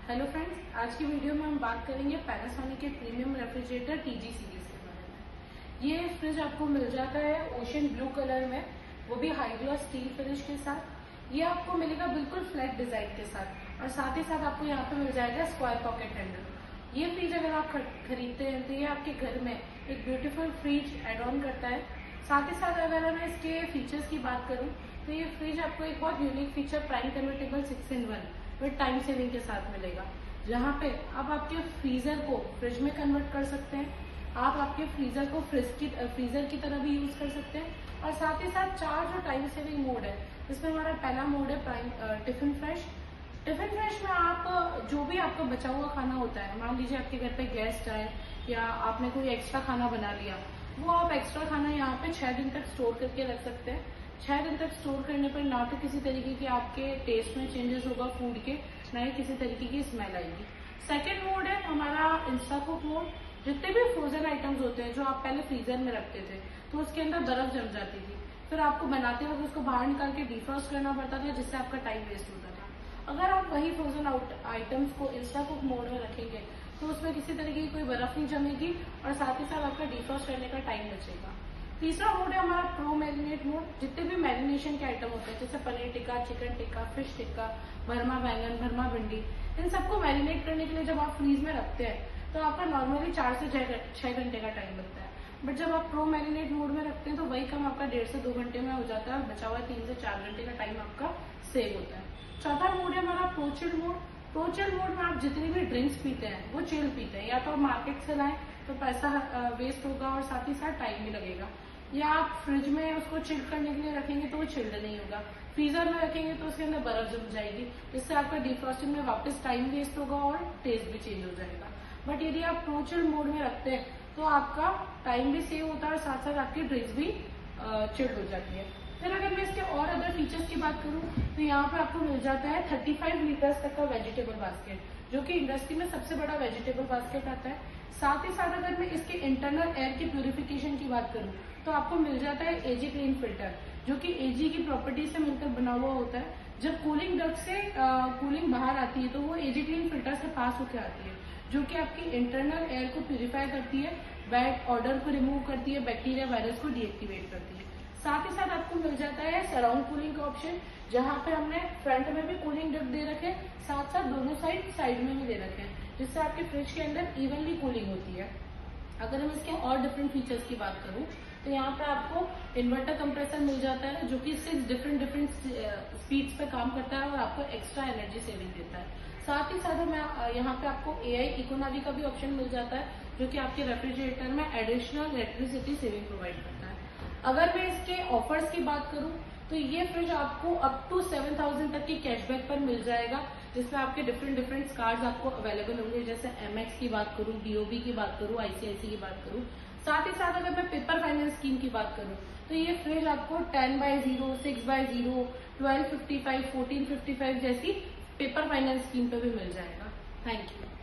Hello friends, आज की video में हम बात करेंगे पैनासोनिक के प्रीमियम रेफ्रिजरेटर टीजी सीरीज के बारे में। ये फ्रिज आपको मिल जाता है ओशन ब्लू कलर में, वो भी हाई ग्लॉस स्टील फिनिश के साथ। ये आपको मिलेगा बिल्कुल फ्लैट डिजाइन के साथ, और साथ ही साथ आपको यहाँ पे मिल जाएगा स्क्वायर पॉकेट हैंडल। ये फ्रिज अगर आप खरीदते हैं तो ये आपके घर में एक ब्यूटीफुल फ्रिज एड ऑन करता है। साथ ही साथ अगर मैं इसके फीचर्स की बात करूँ तो ये फ्रिज आपको एक बहुत unique feature prime convertible 6-in-1 with time saving के साथ मिलेगा, जहाँ पे आप आपके फ्रीजर को फ्रिज में कन्वर्ट कर सकते हैं। आप आपके फ्रीजर को फ्रीजर की तरह भी यूज कर सकते हैं। और साथ ही साथ 4 जो टाइम सेविंग मोड है, इसमें हमारा पहला मोड है prime tiffin fresh. Tiffin fresh में आप जो भी आपका बचा हुआ खाना होता है, मान लीजिए आपके घर पे गेस्ट आए या आपने कोई एक्स्ट्रा खाना बना लिया, वो आप एक्स्ट्रा खाना यहाँ पे 6 दिन तक स्टोर करके रख सकते हैं। 6 दिन तक स्टोर करने पर ना तो किसी तरीके के आपके टेस्ट में चेंजेस होगा फूड के, ना ही किसी तरीके की स्मेल आएगी। सेकेंड मोड है हमारा इंस्टा कुक मोड। जितने भी फ्रोजन आइटम्स होते हैं जो आप पहले फ्रीजर में रखते थे तो उसके अंदर बर्फ जम जाती थी, फिर आपको बनाते वक्त उसको बाहर निकाल के डिफ्रॉस्ट करना पड़ता था, जिससे आपका टाइम वेस्ट होता था। अगर आप वही फ्रोजन आइटम्स को इंस्टा कुक मोड में रखेंगे तो उसमें किसी तरीके की कोई बर्फ नहीं जमेगी और साथ ही साथ आपका डिफ्रॉस्ट करने का टाइम बचेगा। तीसरा मोड है हमारा प्रो मैरिनेट मोड। जितने भी मैरिनेशन के आइटम होते हैं, जैसे पनीर टिक्का, चिकन टिक्का, फिश टिक्का, भरमा बैंगन, भरमा भिंडी, इन सबको मैरिनेट करने के लिए जब आप फ्रीज में रखते हैं तो आपका नॉर्मली 4 से 6 घंटे का टाइम लगता है। बट जब आप प्रो मैरिनेट मोड में रखते हैं तो वही काम आपका 1.5 से 2 घंटे में हो जाता है और बचा हुआ 3 से 4 घंटे का टाइम आपका सेव होता है। चौथा मोड है हमारा pro chilled mode. Pro chilled mode में आप जितनी भी ड्रिंक्स पीते हैं वो चिल्ड पीते हैं। या तो आप मार्केट से लाएं तो पैसा वेस्ट होगा और साथ ही साथ टाइम भी लगेगा, या आप फ्रिज में उसको चिल्ड करने के लिए रखेंगे तो वो चिल्ड नहीं होगा। फ्रीजर में रखेंगे तो उसके अंदर बर्फ जम जाएगी, जिससे आपका डिफ्रॉस्टिंग में वापस टाइम वेस्ट होगा और टेस्ट भी चेंज हो जाएगा। बट यदि आप प्रो चिल्ड मोड में रखते हैं तो आपका टाइम भी सेव होता है और साथ साथ आपकी ड्रिंक्स भी चिल्ड हो जाती है। फिर अगर मैं इसके और अदर फीचर्स की बात करूं तो यहाँ पे आपको मिल जाता है 35 लीटर्स तक का वेजिटेबल बास्केट, जो कि इंडस्ट्री में सबसे बड़ा वेजिटेबल बास्केट आता है। साथ ही साथ अगर मैं इसके इंटरनल एयर की प्यूरिफिकेशन की बात करूं तो आपको मिल जाता है एजी क्लीन फिल्टर, जो कि एजी की प्रॉपर्टी से मिलकर बना हुआ होता है। जब कूलिंग डक्ट से कूलिंग बाहर आती है तो वो एजी क्लीन फिल्टर से पास होकर आती है, जो कि आपकी इंटरनल एयर को प्यूरिफाई करती है, बैड ऑर्डर को रिमूव करती है, बैक्टीरिया वायरस को डीएक्टिवेट करती है। साथ ही साथ आपको मिल जाता है सराउंड कूलिंग का ऑप्शन, जहां पे हमने फ्रंट में भी कूलिंग डक्ट दे रखे, साथ साथ दोनों साइड में भी दे रखे हैं, जिससे आपके फ्रिज के अंदर इवनली कूलिंग होती है। अगर हम इसके और डिफरेंट फीचर्स की बात करूं तो यहाँ पे आपको इन्वर्टर कंप्रेसर मिल जाता है, जो कि 6 डिफरेंट स्पीड्स पे काम करता है और आपको एक्स्ट्रा एनर्जी सेविंग देता है। साथ ही साथ हमें यहाँ पे आपको AI इकोनॉमी का भी ऑप्शन मिल जाता है, जो कि आपके रेफ्रिजरेटर में एडिशनल इलेक्ट्रिसिटी सेविंग प्रोवाइड करता है। अगर मैं इसके ऑफर्स की बात करूं तो ये फ्रिज आपको अप टू 7,000 तक की कैशबैक पर मिल जाएगा, जिसमें आपके डिफरेंट कार्ड्स आपको अवेलेबल होंगे। जैसे MX की बात करूं, DOB की बात करूं, ICICI की बात करूं। साथ ही साथ अगर मैं पेपर फाइनेंस स्कीम की बात करूं तो ये फ्रिज आपको 10/0, 6/0, 1255, 1455 जैसी पेपर फाइनेंस स्कीम पे भी मिल जाएगा। Thank you.